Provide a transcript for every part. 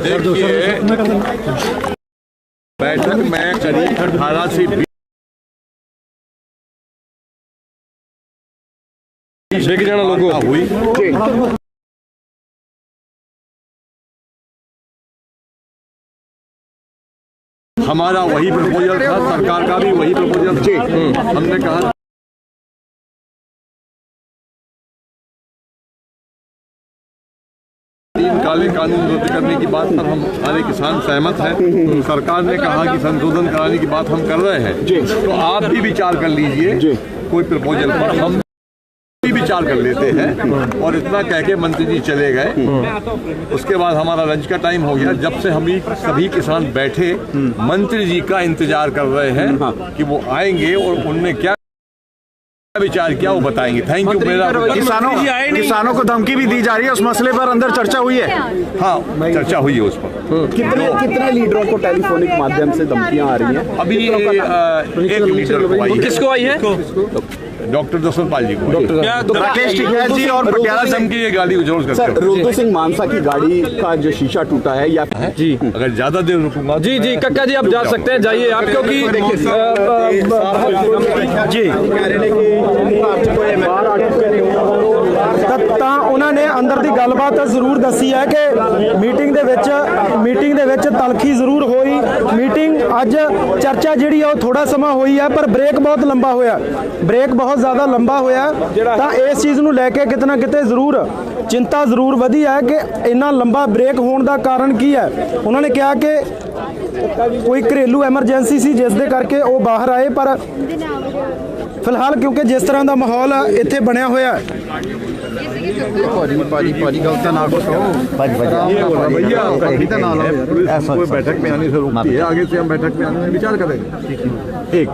देखिए, बैठक में करीब 18 से 20 लोगों हुई। हमारा वही प्रपोजल था, सरकार का भी वही प्रपोजल था। हमने कहा काले कानून रद्द करने की बात पर हम सारे किसान सहमत हैं। सरकार ने कहा कि संशोधन कराने की बात हम कर रहे हैं, तो आप भी विचार कर लीजिए कोई प्रपोजल पर, हम भी विचार कर लेते हैं। और इतना कह के मंत्री जी चले गए। उसके बाद हमारा लंच का टाइम हो गया। जब से हम सभी किसान बैठे मंत्री जी का इंतजार कर रहे हैं कि वो आएंगे और उनने क्या विचार किया वो बताएंगे। Thank you. मेरा किसानों को धमकी भी दी जा रही है, उस मसले पर अंदर चर्चा हुई है। हाँ, चर्चा हुई है उस पर। कितने लीडरों को टेलीफोनिक माध्यम से धमकियां आ रही हैं? अभी एक लीडर को आई है। किसको आई है? डॉक्टर दशरथ पाल जी को। राकेश टिकैत जी और पटियाला सिंह की ये गाड़ी जरूर करते हैं। रुद्र सिंह मानसा की गाड़ी का जो शीशा टूटा है या जी, अगर ज्यादा देर रुकूंगा। जी जी कक्का जी आप जा सकते हैं, जाइए आप, क्योंकि जी ਤਾਂ ਉਹਨਾਂ ਨੇ ਅੰਦਰ ਦੀ ਗੱਲਬਾਤ ਜ਼ਰੂਰ ਦੱਸੀ ਹੈ ਕਿ ਮੀਟਿੰਗ ਦੇ ਵਿੱਚ ਤਲਖੀ ਜ਼ਰੂਰ ਹੋਈ। ਮੀਟਿੰਗ ਅੱਜ ਚਰਚਾ ਜਿਹੜੀ ਆ ਉਹ ਥੋੜਾ ਸਮਾਂ ਹੋਈ ਹੈ, ਪਰ ਬ੍ਰੇਕ ਬਹੁਤ ਲੰਬਾ ਹੋਇਆ, ਬ੍ਰੇਕ ਬਹੁਤ ਜ਼ਿਆਦਾ ਲੰਬਾ ਹੋਇਆ। ਤਾਂ ਇਸ ਚੀਜ਼ ਨੂੰ ਲੈ ਕੇ ਕਿਤੇ ਨਾ ਕਿਤੇ ਜ਼ਰੂਰ ਚਿੰਤਾ ਜ਼ਰੂਰ ਵਧੀ ਹੈ ਕਿ ਇੰਨਾ ਲੰਬਾ ਬ੍ਰੇਕ ਹੋਣ ਦਾ ਕਾਰਨ ਕੀ ਹੈ। ਉਹਨਾਂ ਨੇ ਕਿਹਾ ਕਿ ਕੋਈ ਘਰੇਲੂ ਐਮਰਜੈਂਸੀ ਸੀ ਜਿਸ ਦੇ ਕਰਕੇ ਉਹ ਬਾਹਰ ਆਏ, ਪਰ ਫਿਲਹਾਲ ਕਿਉਂਕਿ ਜਿਸ ਤਰ੍ਹਾਂ ਦਾ ਮਾਹੌਲ ਇੱਥੇ ਬਣਿਆ ਹੋਇਆ बैठक में आने से रोकती है, आगे से हम बैठक में आने में विचार करेंगे। एक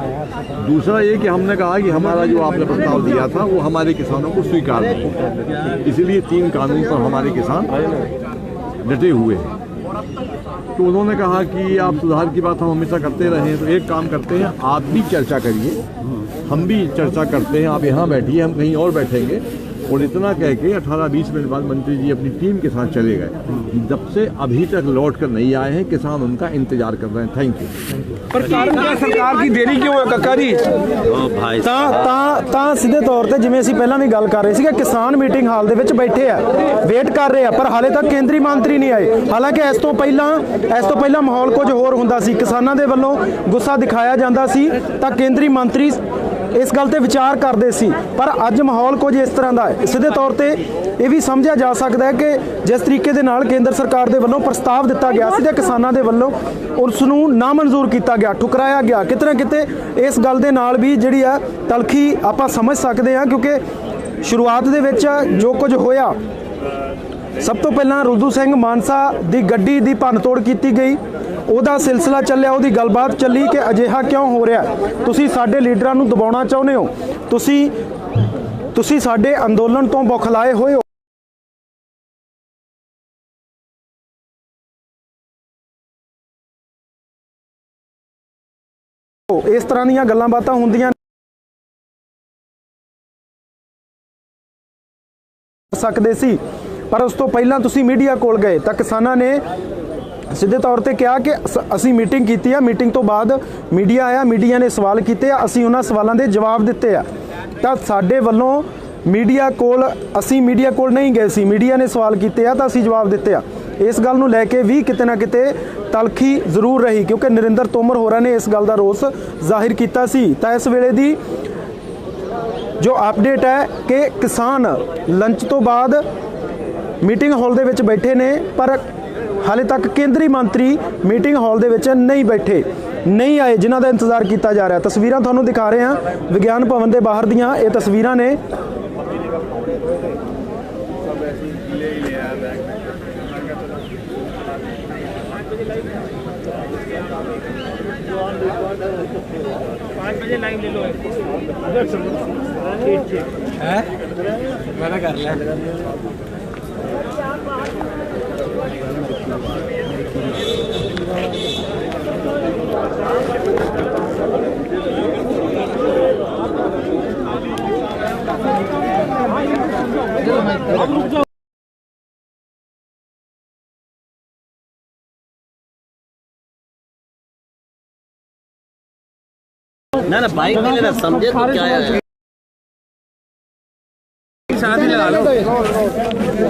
दूसरा ये कि हमने कहा कि हमारा जो आपने प्रस्ताव दिया था वो हमारे किसानों को स्वीकार नहीं, इसलिए 3 कानून पर हमारे किसान डटे हुए हैं। तो उन्होंने कहा कि आप सुधार की बात हम हमेशा करते रहे हैं, तो एक काम करते हैं, आप भी चर्चा करिए, हम भी चर्चा करते हैं, आप यहाँ बैठिए, हम कहीं और बैठेंगे। और इतना कह के 18-20 मिनट बाद मंत्री जी अपनी टीम के साथ चले गए। जब से अभी तक लौट कर नहीं आए हैं, किसान उनका इंतजार कर रहे हैं। Thank you. पर कारण क्या सरकार की देरी क्यों है कक्का जी? ਤਾਂ ਸਿੱਧੇ ਤੌਰ ਤੇ ਜਿਵੇਂ ਅਸੀਂ ਪਹਿਲਾਂ ਵੀ ਗੱਲ ਕਰ ਰਹੇ ਸੀਗੇ, ਕਿਸਾਨ ਮੀਟਿੰਗ ਹਾਲ ਦੇ ਵਿੱਚ ਬੈਠੇ ਆ, ਵੇਟ ਕਰ ਰਹੇ ਆ, ਪਰ ਹਾਲੇ ਤੱਕ ਕੇਂਦਰੀ ਮੰਤਰੀ ਨਹੀਂ ਆਏ। ਹਾਲਾਂਕਿ ਇਸ ਤੋਂ ਪਹਿਲਾਂ ਮਾਹੌਲ ਕੁਝ ਹੋਰ ਹੁੰਦਾ ਸੀ, ਕਿਸਾਨਾਂ ਦੇ ਵੱਲੋਂ ਗੁੱਸਾ ਦਿਖਾਇਆ ਜਾਂਦਾ ਸੀ ਤਾਂ ਕੇਂਦਰੀ ਮੰਤਰੀ ਇਸ ਗੱਲ ਤੇ ਵਿਚਾਰ ਕਰਦੇ ਸੀ, ਪਰ ਅੱਜ ਮਾਹੌਲ ਕੁਝ ਇਸ ਤਰ੍ਹਾਂ ਦਾ ਹੈ। ਸਿੱਧੇ ਤੌਰ ਤੇ ਇਹ ਵੀ ਸਮਝਿਆ ਜਾ ਸਕਦਾ ਹੈ ਕਿ ਜਿਸ ਤਰੀਕੇ ਦੇ ਨਾਲ ਕੇਂਦਰ ਸਰਕਾਰ ਦੇ ਵੱਲੋਂ ਪ੍ਰਸਤਾਵ ਦਿੱਤਾ ਗਿਆ ਸੀ ਤੇ ਕਿਸਾਨਾਂ ਦੇ ਵੱਲੋਂ ਉਸ ਨੂੰ ਨਾ ਮਨਜ਼ੂਰ ਕੀਤਾ ਗਿਆ, ਠੁਕਰਾਇਆ ਗਿਆ, ਕਿਤੇ ਨਾ ਕਿਤੇ ਇਸ ਗੱਲ ਦੇ ਨਾਲ ਵੀ ਜਿਹੜੀ ਆ ਤਲਖੀ ਆਪਾਂ ਸਮਝ ਸਕਦੇ ਹਾਂ। ਕਿਉਂਕਿ ਸ਼ੁਰੂਆਤ ਦੇ ਵਿੱਚ ਜੋ ਕੁਝ ਹੋਇਆ, ਸਭ ਤੋਂ ਪਹਿਲਾਂ ਰੁੱਦੂ ਸਿੰਘ ਮਾਨਸਾ ਦੀ ਗੱਡੀ ਦੀ ਭੰਨਤੋੜ ਕੀਤੀ ਗਈ, ਉਹਦਾ ਸਿਲਸਿਲਾ ਚੱਲਿਆ, ਉਹਦੀ ਗੱਲਬਾਤ ਚੱਲੀ ਕਿ ਅਜਿਹਾ ਕਿਉਂ ਹੋ ਰਿਹਾ, ਤੁਸੀਂ ਸਾਡੇ ਲੀਡਰਾਂ ਨੂੰ ਦਬਾਉਣਾ ਚਾਹੁੰਦੇ ਹੋ, ਤੁਸੀਂ ਸਾਡੇ ਅੰਦੋਲਨ ਤੋਂ ਬੌਖਲਾਏ ਹੋਏ ਹੋ। ਇਸ ਤਰ੍ਹਾਂ ਦੀਆਂ ਗੱਲਾਂ ਬਾਤਾਂ ਹੁੰਦੀਆਂ ਸਕਦੇ ਸੀ, ਪਰ ਉਸ ਤੋਂ ਪਹਿਲਾਂ ਤੁਸੀਂ ਮੀਡੀਆ ਕੋਲ ਗਏ ਤਾਂ ਕਿਸਾਨਾਂ ਨੇ ਸਿੱਧੇ ਤੌਰ ਤੇ ਕਿਹਾ ਕਿ ਅਸੀਂ ਮੀਟਿੰਗ ਕੀਤੀ ਆ, ਮੀਟਿੰਗ ਤੋਂ ਬਾਅਦ ਮੀਡੀਆ ਆਇਆ, ਮੀਡੀਆ ਨੇ ਸਵਾਲ ਕੀਤੇ ਆ, ਅਸੀਂ ਉਹਨਾਂ ਸਵਾਲਾਂ ਦੇ ਜਵਾਬ ਦਿੱਤੇ ਆ। ਤਾਂ ਸਾਡੇ ਵੱਲੋਂ ਮੀਡੀਆ ਕੋਲ ਨਹੀਂ ਗਏ ਸੀ, ਮੀਡੀਆ ਨੇ ਸਵਾਲ ਕੀਤੇ ਆ ਤਾਂ ਅਸੀਂ ਜਵਾਬ ਦਿੱਤੇ ਆ। ਇਸ ਗੱਲ ਨੂੰ ਲੈ ਕੇ ਵੀ ਕਿਤੇ ਨਾ ਕਿਤੇ ਤਲਖੀ ਜ਼ਰੂਰ ਰਹੀ, ਕਿਉਂਕਿ ਨਰਿੰਦਰ ਤੋਮਰ ਹੋਰਾਂ ਨੇ ਇਸ ਗੱਲ ਦਾ ਰੋਸ ਜ਼ਾਹਿਰ ਕੀਤਾ ਸੀ। ਤਾਂ ਇਸ ਵੇਲੇ ਦੀ ਜੋ ਅਪਡੇਟ ਹੈ ਕਿ ਕਿਸਾਨ ਲੰਚ ਤੋਂ ਬਾਅਦ ਮੀਟਿੰਗ ਹਾਲ ਦੇ ਵਿੱਚ ਬੈਠੇ ਨੇ, ਪਰ ਹਾਲੇ ਤੱਕ ਕੇਂਦਰੀ ਮੰਤਰੀ ਮੀਟਿੰਗ ਹਾਲ ਦੇ ਵਿੱਚ ਨਹੀਂ ਬੈਠੇ, ਨਹੀਂ ਆਏ, ਜਿਨ੍ਹਾਂ ਦਾ ਇੰਤਜ਼ਾਰ ਕੀਤਾ ਜਾ ਰਿਹਾ। ਤਸਵੀਰਾਂ ਤੁਹਾਨੂੰ ਦਿਖਾ ਰਹੇ ਹਾਂ ਵਿਗਿਆਨ ਭਵਨ ਦੇ ਬਾਹਰ ਦੀਆਂ, ਇਹ ਤਸਵੀਰਾਂ ਨੇ। मैंने कर लिया। ना बाइक के लिए ना समझे तो क्या है।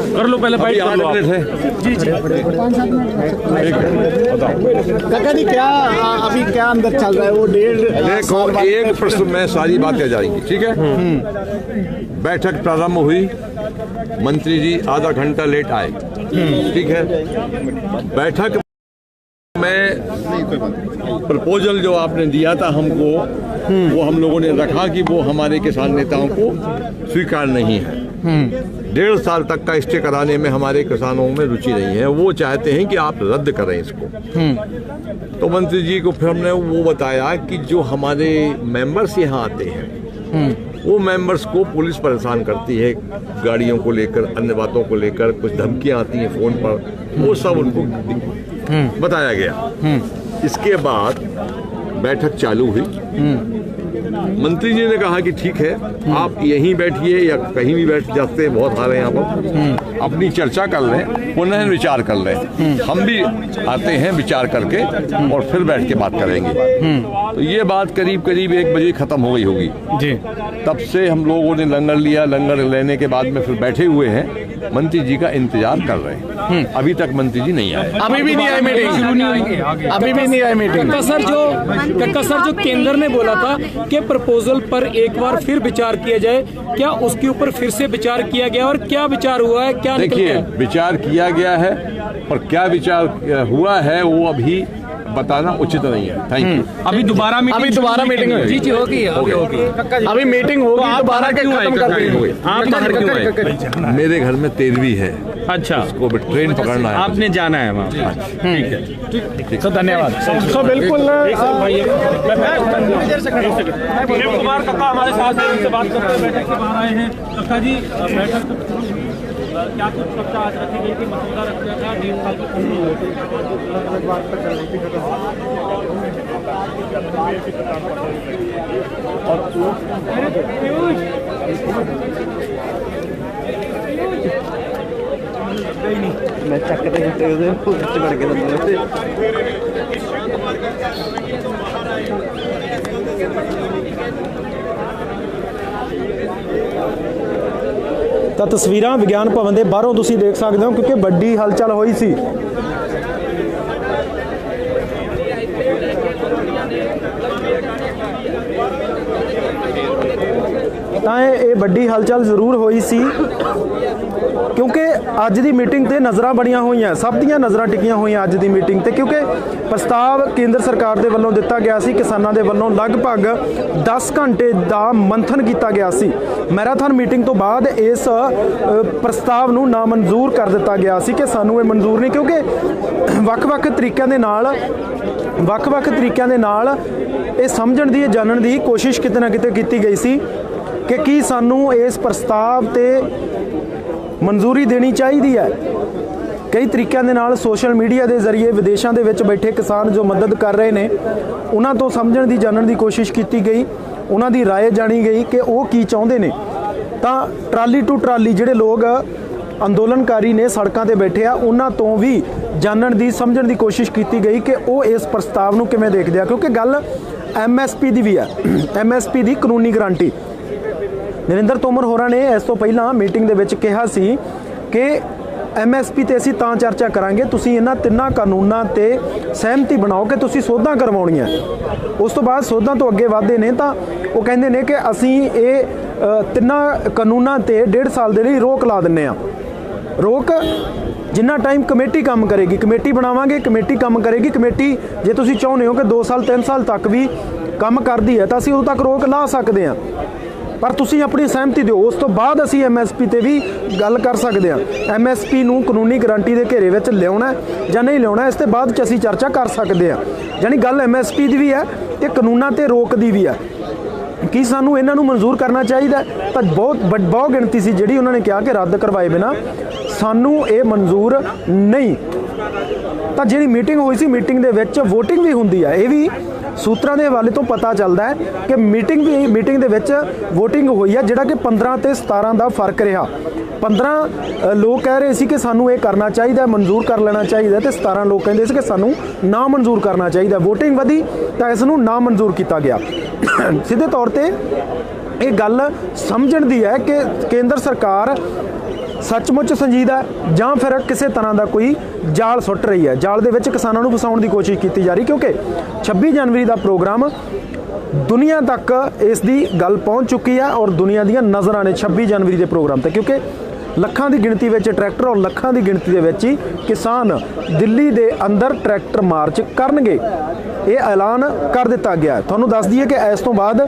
कर लो पहले बाइट कर लो आप। काका जी क्या अभी क्या अंदर चल रहा है वो देखो, एक प्रश्न में सारी बातें आ जाएंगी, ठीक है। बैठक प्रारंभ हुई, मंत्री जी आधा घंटा लेट आए, ठीक है। बैठक में प्रपोजल जो आपने दिया था हमको, वो हम लोगों ने रखा कि वो हमारे किसान नेताओं को स्वीकार नहीं है। 1.5 साल तक का स्टे कराने में हमारे किसानों में रुचि नहीं है, वो चाहते हैं कि आप रद्द करें इसको। तो मंत्री जी को फिर हमने वो बताया कि जो हमारे मेंबर्स यहाँ आते हैं, वो मेंबर्स को पुलिस परेशान करती है, गाड़ियों को लेकर, अन्य बातों को लेकर, कुछ धमकियां आती हैं फोन पर, वो सब उनको बताया गया। इसके बाद बैठक चालू हुई। मंत्री जी ने कहा कि ठीक है, आप यहीं बैठिए या कहीं भी बैठ जाते हैं, बहुत सारे यहाँ पर, अपनी चर्चा कर लें, पुनः विचार कर लें। हम भी आते हैं विचार करके और फिर बैठ के बात करेंगे। तो ये बात करीब करीब 1 बजे खत्म हो गई होगी जी। तब से हम लोगों ने लंगर लिया, लंगर लेने के बाद में फिर बैठे हुए हैं, मंत्री जी का इंतजार कर रहे हैं। अभी तक मंत्री जी नहीं आए, अभी भी नहीं आई मीटिंग, अभी भी नहीं आई मीटिंग। कक्का सर जो केंद्र ने बोला था कि प्रपोजल पर एक बार फिर विचार किया जाए, क्या उसके ऊपर फिर से विचार किया गया और क्या विचार हुआ है, क्या निकल देखिए, गया है? विचार किया गया है, पर क्या विचार हुआ है वो अभी बताना उचित नहीं है। Thank you. अभी दोबारा मीटिंग होगी। जी होगी। अभी मीटिंग होगी, दोबारा के खत्म कर देंगे। आप बाहर क्यों आए? मेरे घर में 13वीं है। अच्छा, उसको ट्रेन पकड़ना है, आपने जाना है वहाँ। ठीक है, तो धन्यवाद। तो बिल्कुल कुमार कक्का हमारे साथ हैं, उनसे बात करते हैं। बैठक से बाहर आए हैं कक्का जी, बैठक क्या कुछ चर्चा आज रखी गई थी? मसौदा रख दिया था 1.5 साल मैं चकते बढ़ के ਤਾਂ ਤਸਵੀਰਾਂ ਵਿਗਿਆਨ ਭਵਨ ਦੇ ਬਾਹਰੋਂ ਤੁਸੀਂ ਦੇਖ ਸਕਦੇ ਹੋ, ਕਿਉਂਕਿ ਵੱਡੀ ਹਲਚਲ ਹੋਈ ਸੀ। ਤਾਂ ਇਹ ਵੱਡੀ ਹਲਚਲ ਜ਼ਰੂਰ ਹੋਈ ਸੀ, ਕਿਉਂਕਿ ਅੱਜ ਦੀ ਮੀਟਿੰਗ ਤੇ ਨਜ਼ਰਾਂ ਬਣੀਆਂ ਹੋਈਆਂ, ਸਭ ਦੀਆਂ ਨਜ਼ਰਾਂ ਟਿਕੀਆਂ ਹੋਈਆਂ ਅੱਜ ਦੀ ਮੀਟਿੰਗ ਤੇ, ਕਿਉਂਕਿ ਪ੍ਰਸਤਾਵ ਕੇਂਦਰ ਸਰਕਾਰ ਦੇ ਵੱਲੋਂ ਦਿੱਤਾ ਗਿਆ ਸੀ। ਕਿਸਾਨਾਂ ਦੇ ਵੱਲੋਂ ਲਗਭਗ 10 ਘੰਟੇ ਦਾ ਮੰਥਨ ਕੀਤਾ ਗਿਆ ਸੀ। ਮੈਰਾਥਨ ਮੀਟਿੰਗ ਤੋਂ ਬਾਅਦ ਇਸ ਪ੍ਰਸਤਾਵ ਨੂੰ ਨਾਮਨਜ਼ੂਰ ਕਰ ਦਿੱਤਾ ਗਿਆ ਸੀ ਕਿ ਸਾਨੂੰ ਇਹ ਮਨਜ਼ੂਰ ਨਹੀਂ, ਕਿਉਂਕਿ ਵੱਖ-ਵੱਖ ਤਰੀਕਿਆਂ ਦੇ ਨਾਲ ਇਹ ਸਮਝਣ ਦੀ, ਜਾਣਨ ਦੀ ਕੋਸ਼ਿਸ਼ ਕਿਤੇ ਨਾ ਕਿਤੇ ਕੀਤੀ ਗਈ ਸੀ ਕਿ ਕੀ ਸਾਨੂੰ ਇਸ ਪ੍ਰਸਤਾਵ ਤੇ ਮਨਜ਼ੂਰੀ ਦੇਣੀ ਚਾਹੀਦੀ ਹੈ। ਕਈ ਤਰੀਕਿਆਂ ਦੇ ਨਾਲ ਸੋਸ਼ਲ ਮੀਡੀਆ ਦੇ ਜ਼ਰੀਏ ਵਿਦੇਸ਼ਾਂ ਦੇ ਵਿੱਚ ਬੈਠੇ ਕਿਸਾਨ ਜੋ ਮਦਦ ਕਰ ਰਹੇ ਨੇ, ਉਹਨਾਂ ਤੋਂ ਸਮਝਣ ਦੀ, ਜਾਣਨ ਦੀ ਕੋਸ਼ਿਸ਼ ਕੀਤੀ ਗਈ, ਉਹਨਾਂ ਦੀ ਰਾਏ ਜਾਣੀ ਗਈ ਕਿ ਉਹ ਕੀ ਚਾਹੁੰਦੇ ਨੇ। ਤਾਂ ਟਰਾਲੀ ਟੂ ਟਰਾਲੀ ਜਿਹੜੇ ਲੋਕ ਅੰਦੋਲਨਕਾਰੀ ਨੇ ਸੜਕਾਂ ਤੇ ਬੈਠੇ ਆ, ਉਹਨਾਂ ਤੋਂ ਵੀ ਜਾਣਨ ਦੀ, ਸਮਝਣ ਦੀ ਕੋਸ਼ਿਸ਼ ਕੀਤੀ ਗਈ ਕਿ ਉਹ ਇਸ ਪ੍ਰਸਤਾਵ ਨੂੰ ਕਿਵੇਂ ਦੇਖਦੇ ਆ, ਕਿਉਂਕਿ ਗੱਲ MSP ਦੀ ਵੀ ਹੈ। MSP ਦੀ ਕਾਨੂੰਨੀ ਗਾਰੰਟੀ। ਨਰਿੰਦਰ ਤੋਮਰ ਹੋਰਾਂ ਨੇ ਇਸ ਤੋਂ ਪਹਿਲਾਂ ਮੀਟਿੰਗ ਦੇ ਵਿੱਚ ਕਿਹਾ ਸੀ ਕਿ MSP ਤੇ ਅਸੀਂ ਤਾਂ ਚਰਚਾ ਕਰਾਂਗੇ, ਤੁਸੀਂ ਇਹਨਾਂ ਤਿੰਨਾਂ ਕਾਨੂੰਨਾਂ ਤੇ ਸਹਿਮਤੀ ਬਣਾਓ ਕਿ ਤੁਸੀਂ ਸੋਧਾਂ ਕਰਵਾਉਣੀਆਂ। ਉਸ ਤੋਂ ਬਾਅਦ ਸੋਧਾਂ ਤੋਂ ਅੱਗੇ ਵਧਦੇ ਨੇ ਤਾਂ ਉਹ ਕਹਿੰਦੇ ਨੇ ਕਿ ਅਸੀਂ ਇਹ ਤਿੰਨਾਂ ਕਾਨੂੰਨਾਂ ਤੇ 1.5 ਸਾਲ ਦੇ ਲਈ ਰੋਕ ਲਾ ਦਿੰਦੇ ਹਾਂ। ਰੋਕ ਜਿੰਨਾ ਟਾਈਮ ਕਮੇਟੀ ਕੰਮ ਕਰੇਗੀ, ਕਮੇਟੀ ਬਣਾਵਾਂਗੇ, ਕਮੇਟੀ ਕੰਮ ਕਰੇਗੀ। ਕਮੇਟੀ ਜੇ ਤੁਸੀਂ ਚਾਹੁੰਦੇ ਹੋ ਕਿ 2 ਸਾਲ 3 ਸਾਲ ਤੱਕ ਵੀ ਕੰਮ ਕਰਦੀ ਹੈ ਤਾਂ ਅਸੀਂ ਉਦੋਂ ਤੱਕ ਰੋਕ ਲਾ ਸਕਦੇ ਹਾਂ, ਪਰ ਤੁਸੀਂ ਆਪਣੀ ਸਹਿਮਤੀ ਦਿਓ। ਉਸ ਤੋਂ ਬਾਅਦ ਅਸੀਂ MSP ਤੇ ਵੀ ਗੱਲ ਕਰ ਸਕਦੇ ਹਾਂ। MSP ਨੂੰ ਕਾਨੂੰਨੀ ਗਾਰੰਟੀ ਦੇ ਘੇਰੇ ਵਿੱਚ ਲਿਆਉਣਾ ਜਾਂ ਨਹੀਂ ਲਿਆਉਣਾ, ਇਸ ਤੋਂ ਬਾਅਦ 'ਚ ਅਸੀਂ ਚਰਚਾ ਕਰ ਸਕਦੇ ਹਾਂ। ਯਾਨੀ ਗੱਲ MSP ਦੀ ਵੀ ਹੈ ਤੇ ਕਾਨੂੰਨਾਂ ਤੇ ਰੋਕ ਦੀ ਵੀ ਹੈ। ਕੀ ਸਾਨੂੰ ਇਹਨਾਂ ਨੂੰ ਮਨਜ਼ੂਰ ਕਰਨਾ ਚਾਹੀਦਾ? ਤਾਂ ਬਹੁਤ ਗਿਣਤੀ ਸੀ ਜਿਹੜੀ ਉਹਨਾਂ ਨੇ ਕਿਹਾ ਕਿ ਰੱਦ ਕਰਵਾਏ ਬਿਨਾਂ ਸਾਨੂੰ ਇਹ ਮਨਜ਼ੂਰ ਨਹੀਂ। ਤਾਂ ਜਿਹੜੀ ਮੀਟਿੰਗ ਹੋਈ ਸੀ, ਮੀਟਿੰਗ ਦੇ ਵਿੱਚ ਵੋਟਿੰਗ ਵੀ ਹੁੰਦੀ ਹੈ। ਇਹ ਵੀ ਸੂਤਰਾਂ ਦੇ ਹਵਾਲੇ ਤੋਂ ਪਤਾ ਚੱਲਦਾ ਹੈ ਕਿ ਮੀਟਿੰਗ ਦੇ ਵਿੱਚ ਵੋਟਿੰਗ ਹੋਈ ਹੈ, ਜਿਹੜਾ ਕਿ 15 ਤੇ 17 ਦਾ ਫਰਕ ਰਿਹਾ। 15 ਲੋਕ ਕਹਿ ਰਹੇ ਸੀ ਕਿ ਸਾਨੂੰ ਇਹ ਕਰਨਾ ਚਾਹੀਦਾ, ਮਨਜ਼ੂਰ ਕਰ ਲੈਣਾ ਚਾਹੀਦਾ, ਤੇ 17 ਲੋਕ ਕਹਿੰਦੇ ਸੀ ਕਿ ਸਾਨੂੰ ਨਾ ਮਨਜ਼ੂਰ ਕਰਨਾ ਚਾਹੀਦਾ। ਵੋਟਿੰਗ ਵਧੀ ਤਾਂ ਇਸ ਨੂੰ ਨਾ ਮਨਜ਼ੂਰ ਕੀਤਾ ਗਿਆ। ਸਿੱਧੇ ਤੌਰ ਤੇ ਇਹ ਗੱਲ ਸਮਝਣ ਦੀ ਹੈ ਕਿ ਕੇਂਦਰ ਸਰਕਾਰ ਸੱਚਮੁੱਚ ਸੰਜੀਦਾ ਹੈ ਜਾਂ ਫਿਰ ਕਿਸੇ ਤਰ੍ਹਾਂ ਦਾ ਕੋਈ ਜਾਲ ਸੁੱਟ ਰਹੀ ਹੈ। ਜਾਲ ਦੇ ਵਿੱਚ ਕਿਸਾਨਾਂ ਨੂੰ ਫਸਾਉਣ ਦੀ ਕੋਸ਼ਿਸ਼ ਕੀਤੀ ਜਾ ਰਹੀ, ਕਿਉਂਕਿ 26 ਜਨਵਰੀ ਦਾ ਪ੍ਰੋਗਰਾਮ ਦੁਨੀਆ ਤੱਕ ਇਸ ਦੀ ਗੱਲ ਪਹੁੰਚ ਚੁੱਕੀ ਹੈ ਔਰ ਦੁਨੀਆ ਦੀਆਂ ਨਜ਼ਰਾਂ ਨੇ 26 ਜਨਵਰੀ ਦੇ ਪ੍ਰੋਗਰਾਮ ਤੇ, ਕਿਉਂਕਿ ਲੱਖਾਂ ਦੀ ਗਿਣਤੀ ਵਿੱਚ ਟਰੈਕਟਰ ਔਰ ਲੱਖਾਂ ਦੀ ਗਿਣਤੀ ਦੇ ਵਿੱਚ ਹੀ ਕਿਸਾਨ ਦਿੱਲੀ ਦੇ ਅੰਦਰ ਟਰੈਕਟਰ ਮਾਰਚ ਕਰਨਗੇ। ਇਹ ਐਲਾਨ ਕਰ ਦਿੱਤਾ ਗਿਆ ਹੈ। ਤੁਹਾਨੂੰ ਦੱਸ ਦਈਏ ਕਿ ਇਸ ਤੋਂ ਬਾਅਦ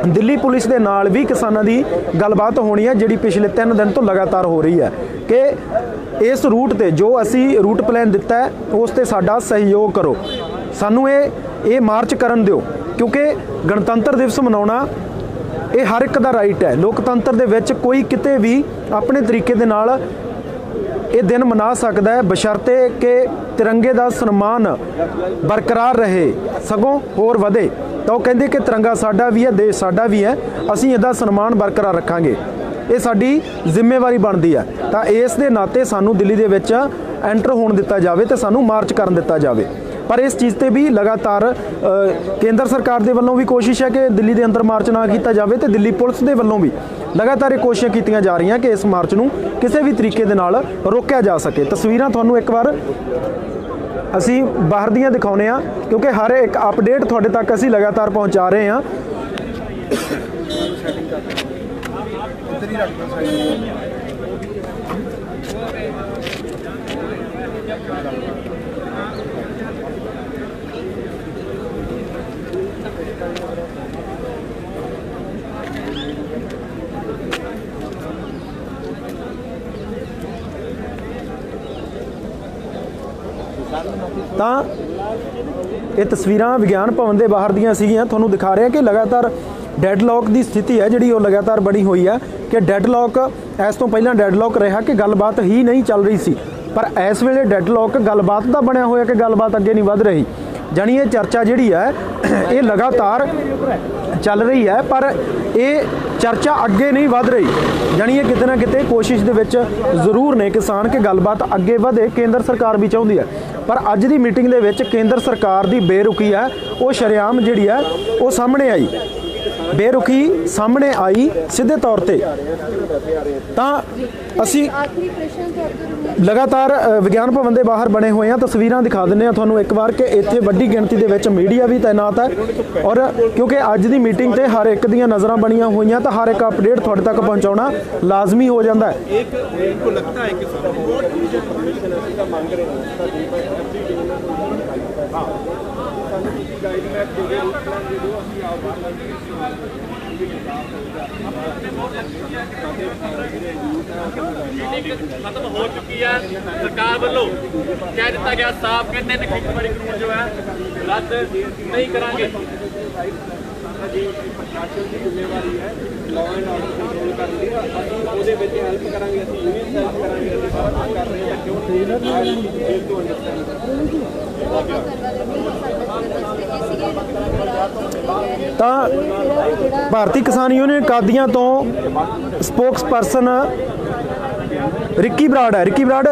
ਦਿੱਲੀ ਪੁਲਿਸ ਦੇ ਨਾਲ ਵੀ ਕਿਸਾਨਾਂ ਦੀ ਗੱਲਬਾਤ ਹੋਣੀ ਹੈ, ਜਿਹੜੀ ਪਿਛਲੇ 3 ਦਿਨ ਤੋਂ ਲਗਾਤਾਰ ਹੋ ਰਹੀ ਹੈ ਕਿ ਇਸ ਰੂਟ ਤੇ ਜੋ ਅਸੀਂ ਰੂਟ ਪਲਾਨ ਦਿੱਤਾ ਹੈ ਉਸ ਤੇ ਸਾਡਾ ਸਹਿਯੋਗ ਕਰੋ, ਸਾਨੂੰ ਇਹ ਮਾਰਚ ਕਰਨ ਦਿਓ, ਕਿਉਂਕਿ ਗਣਤੰਤਰ ਦਿਵਸ ਮਨਾਉਣਾ ਇਹ ਹਰ ਇੱਕ ਦਾ ਰਾਈਟ ਹੈ। ਲੋਕਤੰਤਰ ਦੇ ਵਿੱਚ ਕੋਈ ਕਿਤੇ ਵੀ ਆਪਣੇ ਤਰੀਕੇ ਦੇ ਨਾਲ ਇਹ ਦਿਨ ਮਨਾ ਸਕਦਾ ਹੈ, ਬਸ਼ਰਤੇ ਕਿ ਤਿਰੰਗੇ ਦਾ ਸਨਮਾਨ ਬਰਕਰਾਰ ਰਹੇ, ਸਗੋਂ ਹੋਰ ਵਧੇ। ਤਾਂ ਉਹ ਕਹਿੰਦੇ ਕਿ ਤਿਰੰਗਾ ਸਾਡਾ ਵੀ ਹੈ, ਦੇਸ਼ ਸਾਡਾ ਵੀ ਹੈ, ਅਸੀਂ ਇਹਦਾ ਸਨਮਾਨ ਬਰਕਰਾਰ ਰੱਖਾਂਗੇ, ਇਹ ਸਾਡੀ ਜ਼ਿੰਮੇਵਾਰੀ ਬਣਦੀ ਹੈ। ਤਾਂ ਇਸ ਦੇ ਨਾਤੇ ਸਾਨੂੰ ਦਿੱਲੀ ਦੇ ਵਿੱਚ ਐਂਟਰ ਹੋਣ ਦਿੱਤਾ ਜਾਵੇ ਤੇ ਸਾਨੂੰ ਮਾਰਚ ਕਰਨ ਦਿੱਤਾ ਜਾਵੇ। ਪਰ ਇਸ ਚੀਜ਼ ਤੇ ਵੀ ਲਗਾਤਾਰ ਕੇਂਦਰ ਸਰਕਾਰ ਦੇ ਵੱਲੋਂ ਵੀ ਕੋਸ਼ਿਸ਼ ਹੈ ਕਿ ਦਿੱਲੀ ਦੇ ਅੰਦਰ ਮਾਰਚ ਨਾ ਕੀਤਾ ਜਾਵੇ, ਤੇ ਦਿੱਲੀ ਪੁਲਿਸ ਦੇ ਵੱਲੋਂ ਵੀ ਲਗਾਤਾਰ ਇਹ ਕੋਸ਼ਿਸ਼ਾਂ ਕੀਤੀਆਂ ਜਾ ਰਹੀਆਂ ਕਿ ਇਸ ਮਾਰਚ ਨੂੰ ਕਿਸੇ ਵੀ ਤਰੀਕੇ ਦੇ ਨਾਲ ਰੋਕਿਆ ਜਾ ਸਕੇ। ਤਸਵੀਰਾਂ ਤੁਹਾਨੂੰ ਇੱਕ ਵਾਰ ਅਸੀਂ ਬਾਹਰ ਦੀਆਂ ਦਿਖਾਉਂਦੇ ਹਾਂ, ਕਿਉਂਕਿ ਹਰ ਇੱਕ ਅਪਡੇਟ ਤੁਹਾਡੇ ਤੱਕ ਅਸੀਂ ਲਗਾਤਾਰ ਪਹੁੰਚਾ ਰਹੇ ਹਾਂ। ਤਾਂ ਇਹ ਤਸਵੀਰਾਂ ਵਿਗਿਆਨ ਭਵਨ ਦੇ ਬਾਹਰ ਦੀਆਂ ਸੀਗੀਆਂ, ਤੁਹਾਨੂੰ ਦਿਖਾ ਰਿਹਾ ਕਿ ਲਗਾਤਾਰ ਡੈਡਲੌਕ ਦੀ ਸਥਿਤੀ ਹੈ ਜਿਹੜੀ ਉਹ ਲਗਾਤਾਰ ਬਣੀ ਹੋਈ ਹੈ ਕਿ ਡੈਡਲੌਕ ਇਸ ਤੋਂ ਪਹਿਲਾਂ ਡੈਡਲੌਕ ਰਿਹਾ ਕਿ ਗੱਲਬਾਤ ਹੀ ਨਹੀਂ ਚੱਲ ਰਹੀ ਸੀ, ਪਰ ਇਸ ਵੇਲੇ ਡੈਡਲੌਕ ਗੱਲਬਾਤ ਦਾ ਬਣਿਆ ਹੋਇਆ ਕਿ ਗੱਲਬਾਤ ਅੱਗੇ ਨਹੀਂ ਵੱਧ ਰਹੀ। ਜਾਣੀ ਇਹ ਚਰਚਾ ਜਿਹੜੀ ਹੈ ਇਹ ਲਗਾਤਾਰ ਚੱਲ ਰਹੀ ਹੈ, ਪਰ ਇਹ ਚਰਚਾ ਅੱਗੇ ਨਹੀਂ ਵੱਧ ਰਹੀ। ਜਾਣੀ ਇਹ ਕਿਤੇ ਨਾ ਕਿਤੇ ਕੋਸ਼ਿਸ਼ ਦੇ ਵਿੱਚ ਜ਼ਰੂਰ ਨੇ ਕਿਸਾਨ ਕਿ ਗੱਲਬਾਤ ਅੱਗੇ ਵਧੇ, ਕੇਂਦਰ ਸਰਕਾਰ ਵੀ ਚਾਹੁੰਦੀ ਹੈ। ਪਰ ਅੱਜ ਦੀ ਮੀਟਿੰਗ ਦੇ ਵਿੱਚ ਕੇਂਦਰ ਸਰਕਾਰ ਦੀ ਬੇਰੁਖੀ ਹੈ ਉਹ ਸ਼ਰੇਆਮ ਜਿਹੜੀ ਹੈ ਉਹ ਸਾਹਮਣੇ ਆਈ, ਬੇਰੁਖੀ ਸਾਹਮਣੇ ਆਈ ਸਿੱਧੇ ਤੌਰ ਤੇ। ਤਾਂ ਅਸੀਂ ਲਗਾਤਾਰ ਵਿਗਿਆਨ ਭਵਨ ਦੇ ਬਾਹਰ ਬਣੇ ਹੋਏ ਹਾਂ, ਤਸਵੀਰਾਂ ਦਿਖਾ ਦਿੰਦੇ ਹਾਂ ਤੁਹਾਨੂੰ ਇੱਕ ਵਾਰ ਕਿ ਇੱਥੇ ਵੱਡੀ ਗਿਣਤੀ ਦੇ ਵਿੱਚ ਮੀਡੀਆ ਵੀ ਤਾਇਨਾਤ ਹੈ ਔਰ ਕਿਉਂਕਿ ਅੱਜ ਦੀ ਮੀਟਿੰਗ ਤੇ ਹਰ ਇੱਕ ਦੀਆਂ ਨਜ਼ਰਾਂ ਬਣੀਆਂ ਹੋਈਆਂ ਤਾਂ ਹਰ ਇੱਕ ਅਪਡੇਟ ਤੁਹਾਡੇ ਤੱਕ ਪਹੁੰਚਾਉਣਾ ਲਾਜ਼ਮੀ ਹੋ ਜਾਂਦਾ ਹੈ। खत्म हो चुकी है, सरकार वालों कह दिता गया साफ, कहते हैं खरीददारी कानून जो है रद्द नहीं करांगे। प्रशासन की जिम्मेवारी है लॉ एंड ऑर्डर कंट्रोल करने की, ਉਹਦੇ ਵਿੱਚ ਹੈਲਪ ਕਰਾਂਗੇ, ਅਸੀਂ यूनियन हेल्प करेंगे, ਅਸੀਂ ਸਾਰਾ ਕੁਝ ਕਰ ਰਹੇ ਹਾਂ। क्यों ਤਾਂ ਭਾਰਤੀ ਕਿਸਾਨ ਯੂਨੀਅਨ ਕਾਦੀਆਂ ਤੋਂ ਸਪੋਕਸ ਪਰਸਨ ਰਿੱਕੀ ਬਰਾੜ ਹੈ। ਰਿੱਕੀ ਬਰਾੜ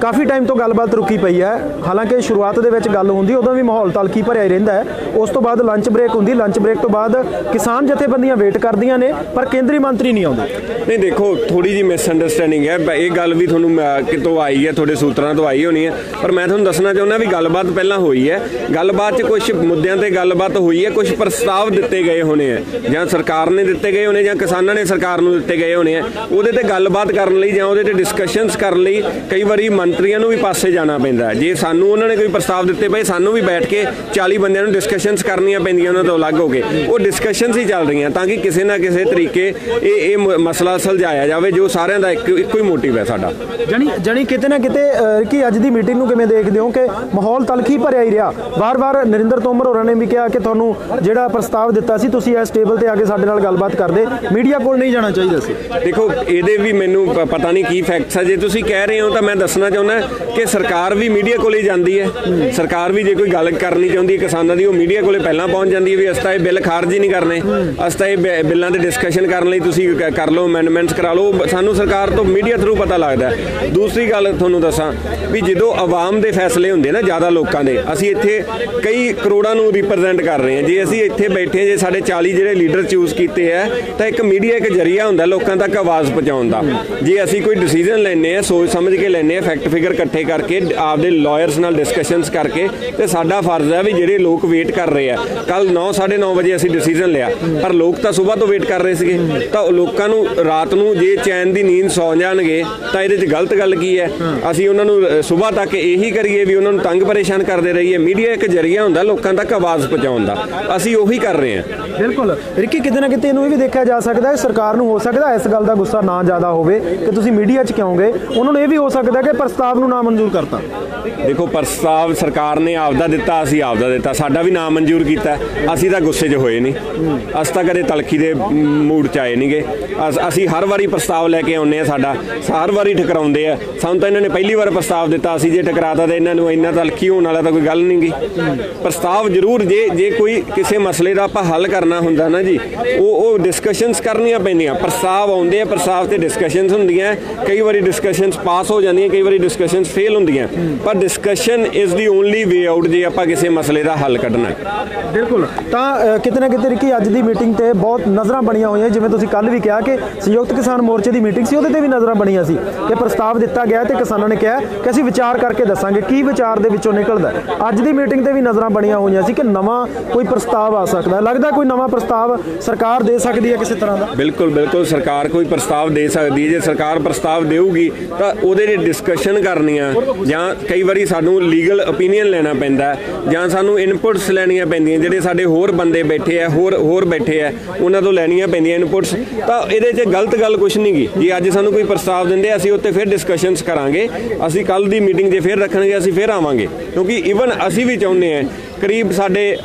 ਕਾਫੀ ਟਾਈਮ ਤੋਂ ਗੱਲਬਾਤ ਰੁਕੀ ਪਈ ਹੈ, ਹਾਲਾਂਕਿ ਸ਼ੁਰੂਆਤ ਦੇ ਵਿੱਚ ਗੱਲ ਹੁੰਦੀ ਉਦੋਂ ਵੀ ਮਾਹੌਲ ਤਲਖੀ ਭਰਿਆ ਹੀ ਰਹਿੰਦਾ ਹੈ। ਉਸ ਤੋਂ ਬਾਅਦ ਲੰਚ ਬ੍ਰੇਕ ਹੁੰਦੀ, ਲੰਚ ਬ੍ਰੇਕ ਤੋਂ ਬਾਅਦ ਕਿਸਾਨ ਜਥੇਬੰਦੀਆਂ ਵੇਟ ਕਰਦੀਆਂ ਨੇ ਪਰ ਕੇਂਦਰੀ ਮੰਤਰੀ ਨਹੀਂ ਆਉਂਦੇ। ਨਹੀਂ ਦੇਖੋ, ਥੋੜੀ ਜਿਹੀ ਮਿਸਅੰਡਰਸਟੈਂਡਿੰਗ ਹੈ, ਇਹ ਗੱਲ ਵੀ ਤੁਹਾਨੂੰ ਕਿਤੋਂ ਆਈ ਹੈ, ਤੁਹਾਡੇ ਸੂਤਰਾਂ ਤੋਂ ਆਈ ਹੋਣੀ ਹੈ, ਪਰ ਮੈਂ ਤੁਹਾਨੂੰ ਦੱਸਣਾ ਚਾਹੁੰਦਾ ਵੀ ਗੱਲਬਾਤ ਪਹਿਲਾਂ ਹੋਈ ਹੈ। ਗੱਲਬਾਤ 'ਚ ਕੁਝ ਮੁੱਦਿਆਂ ਤੇ ਗੱਲਬਾਤ ਹੋਈ ਹੈ, ਕੁਝ ਪ੍ਰਸਤਾਵ ਦਿੱਤੇ ਗਏ ਹੋਣੇ ਆ, ਜਾਂ ਸਰਕਾਰ ਨੇ ਦਿੱਤੇ ਗਏ ਹੋਣੇ ਜਾਂ ਕਿਸਾਨਾਂ ਨੇ ਸਰਕਾਰ ਨੂੰ ਦਿੱਤੇ ਗਏ ਹੋਣੇ ਆ। ਉਹਦੇ ਤੇ ਗੱਲਬਾਤ ਕਰਨ ਲਈ ਜਾਂ ਉਹਦੇ ਤੇ ਡਿਸਕਸ਼ਨਸ ਕਰਨ ਲਈ ਕਈ ਵਾਰੀ ਮੰਤਰੀਆਂ ਨੂੰ ਵੀ ਪਾਸੇ ਜਾਣਾ ਪੈਂਦਾ। ਜੇ ਸਾਨੂੰ ਉਹਨਾਂ ਨੇ ਕੋਈ ਪ੍ਰਸਤਾਵ ਦਿੱਤੇ ਪਏ, ਸਾਨੂੰ ਵੀ ਬੈਠ ਕੇ 40 ਬੰਦਿਆਂ ਨੂੰ ਡਿਸਕਸ਼ਨਸ ਕਰਨੀਆਂ ਪੈਂਦੀਆਂ ਉਹਨਾਂ ਤੋਂ ਅਲੱਗ ਹੋ ਕੇ। ਉਹ ਡਿਸਕਸ਼ਨਸ ਹੀ ਚੱਲ ਰਹੀਆਂ ਤਾਂ ਕਿ ਕਿਸੇ ਨਾ ਕਿਸੇ ਤਰੀਕੇ ਇਹ ਮਸਲਾ ਸੁਲਝਾਇਆ ਜਾਵੇ, ਜੋ ਸਾਰਿਆਂ ਦਾ ਇੱਕੋ ਹੀ ਮੋਟਿਵ ਹੈ ਸਾਡਾ। ਜਾਣੀ ਕਿਤੇ ਨਾ ਕਿਤੇ ਕਿ ਅੱਜ ਦੀ ਮੀਟਿੰਗ ਨੂੰ ਕਿਵੇਂ ਦੇਖਦੇ ਹੋ ਕਿ ਮਾਹੌਲ ਤਲਖੀ ਭਰਿਆ ਹੀ ਰਿਹਾ। ਵਾਰ-ਵਾਰ ਨਰਿੰਦਰ ਤੋਮਰ ਹੋਰਾਂ ਨੇ ਵੀ ਕਿਹਾ ਕਿ ਤੁਹਾਨੂੰ ਜਿਹੜਾ ਪ੍ਰਸਤਾਵ ਦਿੱਤਾ ਸੀ ਤੁਸੀਂ ਇਸ ਟੇਬਲ ਤੇ ਆ ਕੇ ਸਾਡੇ ਨਾਲ ਗੱਲਬਾਤ ਕਰਦੇ, ਮੀਡੀਆ ਕੋਲ ਨਹੀਂ ਜਾਣਾ ਚਾਹੀਦਾ ਸੀ। ਦੇਖੋ, ਇਹਦੇ ਵੀ ਮੈਨੂੰ ਪਤਾ ਨਹੀਂ ਕੀ ਕੀ ਫੈਕਟਸ ਆ। ਜੇ ਤੁਸੀਂ ਕਹਿ ਰਹੇ ਹੋ ਤਾਂ ਮੈਂ ਦੱਸਣਾ ਚਾਹੁੰਦਾ ਕਿ ਸਰਕਾਰ ਵੀ ਮੀਡੀਆ ਕੋਲੇ ਜਾਂਦੀ ਹੈ। ਸਰਕਾਰ ਵੀ ਜੇ ਕੋਈ ਗੱਲ ਕਰਨੀ ਚਾਹੁੰਦੀ ਹੈ ਕਿਸਾਨਾਂ ਦੀ, ਉਹ ਮੀਡੀਆ ਕੋਲੇ ਪਹਿਲਾਂ ਪਹੁੰਚ ਜਾਂਦੀ ਹੈ ਵੀ ਅਸੀਂ ਤਾਂ ਇਹ ਬਿੱਲ ਖਾਰਜ ਹੀ ਨਹੀਂ ਕਰਨੇ, ਅਸੀਂ ਤਾਂ ਇਹ ਬਿੱਲਾਂ 'ਤੇ ਡਿਸਕਸ਼ਨ ਕਰਨ ਲਈ ਤੁਸੀਂ ਕਰ ਲਓ, ਅਮੈਂਡਮੈਂਟਸ ਕਰਾ ਲਓ। ਸਾਨੂੰ ਸਰਕਾਰ ਤੋਂ ਮੀਡੀਆ ਥਰੂ ਪਤਾ ਲੱਗਦਾ। ਦੂਸਰੀ ਗੱਲ ਤੁਹਾਨੂੰ ਦੱਸਾਂ ਵੀ ਜਦੋਂ ਆਵਾਮ ਦੇ ਫੈਸਲੇ ਹੁੰਦੇ ਨਾ, ਜ਼ਿਆਦਾ ਲੋਕਾਂ ਦੇ, ਅਸੀਂ ਇੱਥੇ ਕਈ ਕਰੋੜਾਂ ਨੂੰ ਰਿਪਰੈਜ਼ੈਂਟ ਕਰ ਰਹੇ ਹਾਂ। ਜੇ ਅਸੀਂ ਇੱਥੇ ਬੈਠੇ, ਜੇ ਸਾਡੇ 40 ਜਿਹੜੇ ਲੀਡਰ ਚੂਜ਼ ਕੀਤੇ ਆ, ਤਾਂ ਇੱਕ ਮੀਡੀਆ ਇੱਕ ਜ਼ਰੀਆ ਹੁੰਦਾ ਲੋਕਾਂ ਤੱਕ ਆਵਾਜ਼ ਪਹੁੰਚਾਉਣ ਦਾ। ਜੇ ਅਸੀਂ ਕੋਈ ਡਿਸੀਜਨ ਲੈਂਦੇ ਆ, ਸੋਚ ਸਮਝ ਕੇ ਲੈਂਦੇ ਆ, ਫੈਕਟ ਫਿਗਰ ਇਕੱਠੇ ਕਰਕੇ, ਆਪਦੇ ਲਾਇਰਸ ਨਾਲ ਡਿਸਕਸ਼ਨਸ ਕਰਕੇ, ਤੇ ਸਾਡਾ ਫਰਜ਼ ਹੈ ਵੀ ਜਿਹੜੇ ਲੋਕ ਵੇਟ ਕਰ ਰਹੇ ਆ। ਕੱਲ 9, 9:30 ਵਜੇ ਅਸੀਂ ਡਿਸੀਜਨ ਲਿਆ, ਪਰ ਲੋਕ ਤਾਂ ਸਵੇਰ ਤੋਂ ਵੇਟ ਕਰ ਰਹੇ ਸੀਗੇ। ਤਾਂ ਲੋਕਾਂ ਨੂੰ ਰਾਤ ਨੂੰ ਜੇ ਚੈਨ ਦੀ ਨੀਂਦ ਸੌ ਜਾਣਗੇ ਤਾਂ ਇਹਦੇ 'ਚ ਗਲਤ ਗੱਲ ਕੀ ਹੈ? ਅਸੀਂ ਉਹਨਾਂ ਨੂੰ ਸਵੇਰ ਤੱਕ ਇਹੀ ਕਰੀਏ ਵੀ ਉਹਨਾਂ ਨੂੰ ਤੰਗ ਪਰੇਸ਼ਾਨ ਕਰਦੇ ਰਹੀਏ? ਮੀਡੀਆ ਇੱਕ ਜ਼ਰੀਆ ਹੁੰਦਾ ਲੋਕਾਂ ਤੱਕ ਆਵਾਜ਼ ਪਹੁੰਚਾਉਣ ਦਾ, ਅਸੀਂ ਉਹੀ ਕਰ ਰਹੇ ਹਾਂ। ਬਿਲਕੁਲ ਰਿੱਕੀ, ਕਿਤੇ ਨਾ ਕਿਤੇ ਇਹਨੂੰ ਇਹ ਵੀ ਦੇਖਿਆ ਜਾ ਸਕਦਾ ਹੈ, ਸਰਕਾਰ ਨੂੰ ਹੋ ਸਕਦਾ ਇਸ ਗੱਲ ਦਾ ਗੁੱਸਾ ਨਾ ਜ਼ਿਆਦਾ ਹੋਵੇ ਕਿ ਤੁਸੀਂ ਮੀਡੀਆ 'ਚ ਕਿਉਂ ਗਏ। ਉਹਨਾਂ ਨੂੰ ਇਹ ਵੀ ਹੋ ਸਕਦਾ ਕਿ ਪ੍ਰਸਤਾਵ ਨੂੰ ਨਾ ਮਨਜ਼ੂਰ ਕਰਤਾ। ਦੇਖੋ, ਪ੍ਰਸਤਾਵ ਸਰਕਾਰ ਨੇ ਆਪਦਾ ਦਿੱਤਾ, ਅਸੀਂ ਆਪਦਾ ਦਿੱਤਾ, ਸਾਡਾ ਵੀ ਨਾ ਮਨਜ਼ੂਰ ਕੀਤਾ। ਅਸੀਂ ਤਾਂ ਗੁੱਸੇ 'ਚ ਹੋਏ ਨਹੀਂ, ਅਸੀਂ ਤਾਂ ਕਦੇ ਤਲਖੀ ਦੇ ਮੂਡ 'ਚ ਆਏ ਨਹੀਂਗੇ। ਅਸੀਂ ਹਰ ਵਾਰੀ ਪ੍ਰਸਤਾਵ ਲੈ ਕੇ ਆਉਂਦੇ ਹਾਂ, ਸਾਡਾ ਹਰ ਵਾਰੀ ਠਕਰਾਉਂਦੇ ਆ ਸਾਨੂੰ। ਤਾਂ ਇਹਨਾਂ ਨੇ ਪਹਿਲੀ ਵਾਰ ਪ੍ਰਸਤਾਵ ਦਿੱਤਾ, ਅਸੀਂ ਜੇ ਠਕਰਾਤਾ ਤਾਂ ਇਹਨਾਂ ਨੂੰ ਇੰਨਾ ਤਲਖੀ ਹੋਣ ਵਾਲਾ ਤਾਂ ਕੋਈ ਗੱਲ ਨਹੀਂ ਗੀ। ਪ੍ਰਸਤਾਵ ਜ਼ਰੂਰ, ਜੇ ਕੋਈ ਕਿਸੇ ਮਸਲੇ ਦਾ ਆਪਾਂ ਹੱਲ ਕਰਨਾ ਹੁੰਦਾ ਨਾ ਜੀ, ਉਹ ਡਿਸਕਸ਼ਨਸ ਕਰਨੀਆਂ ਪੈਂਦੀਆਂ। ਪ੍ਰਸਤਾਵ ਆਉਂਦੇ ਆ, ਪ੍ਰਸਤਾਵ ਤੇ ਡਿਸਕਸ਼ਨਸ ਹੁੰਦੀਆਂ। ਕਈ ਵਾਰੀ ਡਿਸਕਸ਼ਨਸ ਪਾਸ ਹੋ ਜਾਂਦੀਆਂ, ਕਈ ਵਾਰੀ ਡਿਸਕਸ਼ਨਸ ਫੇਲ ਹੁੰਦੀਆਂ, ਪਰ discussion is the only way out ਜੇ ਆਪਾਂ ਕਿਸੇ ਮਸਲੇ ਦਾ ਹੱਲ ਕੱਢਣਾ। ਬਿਲਕੁਲ। ਤਾਂ ਕਿਤੇ ਨਾ ਕਿਤੇ ਰਿੱਕੀ, ਅੱਜ ਦੀ ਮੀਟਿੰਗ ਤੇ ਬਹੁਤ ਨਜ਼ਰਾਂ ਬਣੀਆਂ ਹੋਈਆਂ, ਜਿਵੇਂ ਤੁਸੀਂ ਕੱਲ ਵੀ ਕਿਹਾ ਕਿ ਸੰਯੁਕਤ ਕਿਸਾਨ ਮੋਰਚੇ ਦੀ ਮੀਟਿੰਗ ਸੀ, ਉਹਦੇ ਤੇ ਵੀ ਨਜ਼ਰਾਂ ਬਣੀਆਂ ਸੀ ਕਿ ਪ੍ਰਸਤਾਵ ਦਿੱਤਾ ਗਿਆ ਤੇ ਕਿਸਾਨਾਂ ਨੇ ਕਿਹਾ ਕਿ ਅਸੀਂ ਵਿਚਾਰ ਕਰਕੇ ਦੱਸਾਂਗੇ ਕੀ ਵਿਚਾਰ ਦੇ ਵਿੱਚੋਂ ਨਿਕਲਦਾ। ਅੱਜ ਦੀ ਮੀਟਿੰਗ ਤੇ ਵੀ ਨਜ਼ਰਾਂ ਬਣੀਆਂ ਹੋਈਆਂ ਸੀ ਕਿ ਨਵਾਂ ਕੋਈ ਪ੍ਰਸਤਾਵ ਆ ਸਕਦਾ। ਲੱਗਦਾ ਕੋਈ ਨਵਾਂ ਪ੍ਰਸਤਾਵ ਸਰਕਾਰ ਦੇ ਸਕਦੀ ਹੈ ਕਿਸੇ ਤਰ੍ਹਾਂ ਦਾ? ਬਿਲਕੁਲ ਬਿਲਕੁਲ, ਸਰਕਾਰ ਕੋਈ ਪ੍ਰਸਤਾਵ ਦੇ ਸਕਦੀ ਹੈ। ਜੇ ਸਰਕਾਰ ਪ੍ਰਸਤਾਵ ਦੇਊਗੀ ਤਾਂ ਉਹਦੇ 'ਤੇ ਡਿਸਕਸ਼ਨ ਕਰਨੀਆਂ, ਜਾਂ ਕਈ ਵਾਰੀ ਸਾਨੂੰ ਲੀਗਲ ਓਪੀਨੀਅਨ ਲੈਣਾ ਪੈਂਦਾ, ਜਾਂ ਸਾਨੂੰ ਇਨਪੁਟਸ ਲੈਣੀਆਂ ਪੈਂਦੀਆਂ। ਜਿਹੜੇ ਸਾਡੇ ਹੋਰ ਬੰਦੇ ਬੈਠੇ ਆ, ਹੋਰ ਬੈਠੇ ਆ, ਉਹਨਾਂ ਤੋਂ ਲੈਣੀਆਂ ਪੈਂਦੀਆਂ ਇਨਪੁਟਸ। ਤਾਂ ਇਹਦੇ 'ਚ ਗਲਤ ਗੱਲ ਕੁਛ ਨਹੀਂ ਗੀ। ਜੇ ਅੱਜ ਸਾਨੂੰ ਕੋਈ ਪ੍ਰਸਤਾਵ ਦਿੰਦੇ, ਅਸੀਂ ਉੱਤੇ ਫਿਰ ਡਿਸਕਸ਼ਨਸ ਕਰਾਂਗੇ। ਅਸੀਂ ਕੱਲ ਦੀ ਮੀਟਿੰਗ ਜੇ ਫਿਰ ਰੱਖਣਗੇ, ਅਸੀਂ ਫਿਰ ਆਵਾਂਗੇ, ਕਿਉਂਕਿ ਈਵਨ ਅਸੀਂ ਵੀ ਚਾਹੁੰਦੇ ਹਾਂ, ਕਰੀਬ ਸਾਡੇ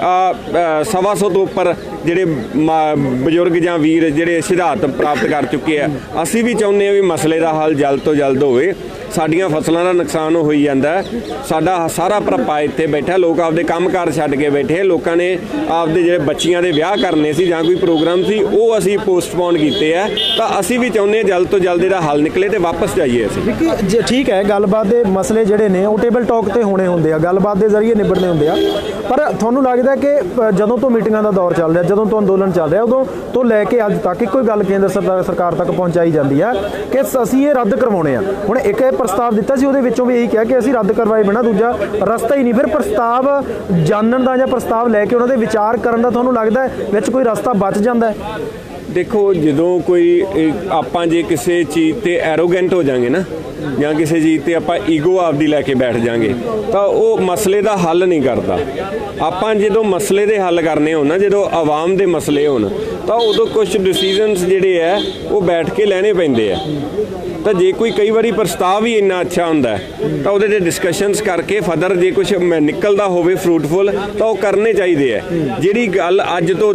125 ਤੋਂ ਉੱਪਰ ਜਿਹੜੇ ਬਜ਼ੁਰਗ ਜਾਂ ਵੀਰ ਜਿਹੜੇ ਸ਼ਹਾਦਤ ਪ੍ਰਾਪਤ ਕਰ ਚੁੱਕੇ ਆ, ਅਸੀਂ ਵੀ ਚਾਹੁੰਦੇ ਹਾਂ ਵੀ ਮਸਲੇ ਦਾ ਹੱਲ ਜਲਦ ਤੋਂ ਜਲਦ ਹੋਵੇ। ਸਾਡੀਆਂ ਫਸਲਾਂ ਦਾ ਨੁਕਸਾਨ ਹੋਈ ਜਾਂਦਾ, ਸਾਡਾ ਸਾਰਾ ਭਰਪਾ ਇੱਥੇ ਬੈਠਾ, ਲੋਕ ਆਪਦੇ ਕੰਮਕਾਰ ਛੱਡ ਕੇ ਬੈਠੇ। ਲੋਕਾਂ ਨੇ ਆਪਦੇ ਜਿਹੜੇ ਬੱਚੀਆਂ ਦੇ ਵਿਆਹ ਕਰਨੇ ਸੀ ਜਾਂ ਕੋਈ ਪ੍ਰੋਗਰਾਮ ਸੀ, ਉਹ ਅਸੀਂ ਪੋਸਟਪੋਨ ਕੀਤੇ ਆ। ਤਾਂ ਅਸੀਂ ਵੀ ਚਾਹੁੰਦੇ ਹਾਂ ਜਲਦ ਤੋਂ ਜਲਦ ਇਹਦਾ ਹੱਲ ਨਿਕਲੇ ਤੇ ਵਾਪਸ ਜਾਈਏ ਅਸੀਂ। ਠੀਕ ਹੈ, ਗੱਲਬਾਤ ਦੇ ਮਸਲੇ ਜਿਹੜੇ ਨੇ ਉਹ ਟੇਬਲ ਟਾਕ ਤੇ ਹੋਣੇ ਹੁੰਦੇ ਆ, ਗੱਲਬਾਤ ਦੇ ਜ਼ਰੀਏ ਨਿਬੜਨੇ ਹੁੰਦੇ ਆ। ਪਰ ਤੁਹਾਨੂੰ ਲੱਗਦਾ ਕਿ ਜਦੋਂ ਤੋਂ ਮੀਟਿੰਗਾਂ ਦਾ ਦੌਰ ਚੱਲ ਰਿਹਾ, ਜਦੋਂ ਤੋਂ ਅੰਦੋਲਨ ਚੱਲ ਰਿਹਾ, ਉਦੋਂ ਤੋਂ ਲੈ ਕੇ ਅੱਜ ਤੱਕ ਇੱਕੋ ਹੀ ਗੱਲ ਕੇਂਦਰ ਸਰਕਾਰ ਤੱਕ ਪਹੁੰਚਾਈ ਜਾਂਦੀ ਹੈ ਕਿ ਅਸੀਂ ਇਹ ਰੱਦ ਕਰਵਾਉਣੇ ਆ। ਹੁਣ ਇੱਕ ਪ੍ਰਸਤਾਵ ਦਿੱਤਾ ਸੀ, ਉਹਦੇ ਵਿੱਚੋਂ ਵੀ ਇਹੀ ਕਿਹਾ ਕਿ ਅਸੀਂ ਰੱਦ ਕਰਵਾਏ ਬਿਨਾਂ ਦੂਜਾ ਰਸਤਾ ਹੀ ਨਹੀਂ। ਫਿਰ ਪ੍ਰਸਤਾਵ ਜਾਣਨ ਦਾ ਜਾਂ ਪ੍ਰਸਤਾਵ ਲੈ ਕੇ ਉਹਨਾਂ ਦੇ ਵਿਚਾਰ ਕਰਨ ਦਾ ਤੁਹਾਨੂੰ ਲੱਗਦਾ ਵਿੱਚ ਕੋਈ ਰਸਤਾ ਬਚ ਜਾਂਦਾ ਹੈ? ਦੇਖੋ, ਜਦੋਂ ਕੋਈ ਆਪਾਂ ਜੇ ਕਿਸੇ ਚੀਜ਼ ਤੇ ਐਰੋਗੈਂਟ ਹੋ ਜਾਾਂਗੇ ਨਾ, ਜਾਂ ਕਿਸੇ ਚੀਜ਼ ਤੇ ਆਪਾਂ ਈਗੋ ਆਪਦੀ ਲੈ ਕੇ ਬੈਠ ਜਾਾਂਗੇ, ਤਾਂ ਉਹ ਮਸਲੇ ਦਾ ਹੱਲ ਨਹੀਂ ਕਰਦਾ। ਆਪਾਂ ਜਦੋਂ ਮਸਲੇ ਦੇ ਹੱਲ ਕਰਨੇ ਹੋਣ ਨਾ, ਜਦੋਂ ਆਵਾਮ ਦੇ ਮਸਲੇ ਹੋਣ, ਤਾਂ ਉਦੋਂ ਕੁਝ ਡਿਸੀਜਨਸ ਜਿਹੜੇ ਆ ਉਹ ਬੈਠ ਕੇ ਲੈਣੇ ਪੈਂਦੇ ਆ। ਤਾਂ ਜੇ ਕੋਈ ਕਈ ਵਾਰੀ ਪ੍ਰਸਤਾਵ ਹੀ ਇੰਨਾ ਅੱਛਾ ਹੁੰਦਾ ਤਾਂ ਉਹਦੇ 'ਤੇ ਡਿਸਕਸ਼ਨਸ ਕਰਕੇ ਫਰਦਰ ਜੇ ਕੁਝ ਨਿਕਲਦਾ ਹੋਵੇ ਫਰੂਟਫੁਲ, ਤਾਂ ਉਹ ਕਰਨੇ ਚਾਹੀਦੇ ਆ। ਜਿਹੜੀ ਗੱਲ ਅੱਜ ਤੋਂ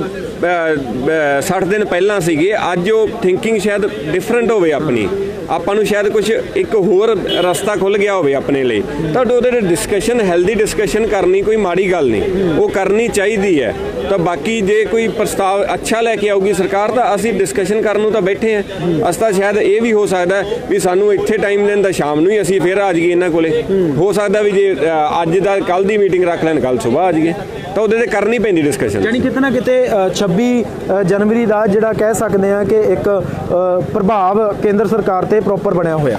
60 ਦਿਨ ਪਹਿਲਾਂ ਸੀਗੇ, ਅੱਜ ਉਹ ਥਿੰਕਿੰਗ ਸ਼ਾਇਦ ਡਿਫਰੈਂਟ ਹੋਵੇ ਆਪਣੀ। ਆਪਾਂ ਨੂੰ ਸ਼ਾਇਦ ਕੁਝ ਇੱਕ ਹੋਰ ਰਸਤਾ ਖੁੱਲ੍ਹ ਗਿਆ ਹੋਵੇ ਆਪਣੇ ਲਈ। ਤਾਂ ਉਹਦੇ 'ਤੇ ਡਿਸਕਸ਼ਨ, ਹੈਲਦੀ ਡਿਸਕਸ਼ਨ ਕਰਨੀ ਕੋਈ ਮਾੜੀ ਗੱਲ ਨਹੀਂ, ਉਹ ਕਰਨੀ ਚਾਹੀਦੀ ਹੈ। ਤਾਂ ਬਾਕੀ ਜੇ ਕੋਈ ਪ੍ਰਸਤਾਵ ਅੱਛਾ ਲੈ ਕੇ ਆਊਗੀ ਸਰਕਾਰ, ਤਾਂ ਅਸੀਂ ਡਿਸਕਸ਼ਨ ਕਰਨ ਨੂੰ ਤਾਂ ਬੈਠੇ ਹਾਂ। ਅਸੀਂ ਤਾਂ ਸ਼ਾਇਦ ਇਹ ਵੀ ਹੋ ਸਕਦਾ ਵੀ ਸਾਨੂੰ ਇੱਥੇ ਟਾਈਮ ਦੇਣ ਦਾ ਸ਼ਾਮ ਨੂੰ ਹੀ ਅਸੀਂ ਫਿਰ ਆ ਜਾਈਏ ਇਹਨਾਂ ਕੋਲੇ। ਹੋ ਸਕਦਾ ਵੀ ਜੇ ਅੱਜ ਦਾ ਕੱਲ ਦੀ ਮੀਟਿੰਗ ਰੱਖ ਲੈਣ, ਕੱਲ ਸਵੇਰ ਆ ਜਾਈਏ, ਤਾਂ ਉਹਦੇ 'ਤੇ ਕਰਨੀ ਪੈਂਦੀ ਡਿਸਕਸ਼ਨ। ਯਾਨੀ ਕਿਤੇ ਨਾ ਕਿਤੇ 26 ਜਨਵਰੀ ਦਾ ਜਿਹੜਾ ਕਹਿ ਸਕਦੇ ਹਾਂ ਕਿ ਇੱਕ ਪ੍ਰਭਾਵ ਕੇਂਦਰ ਸਰਕਾਰ ਤੇ ਪ੍ਰੋਪਰ ਬਣਿਆ ਹੋਇਆ।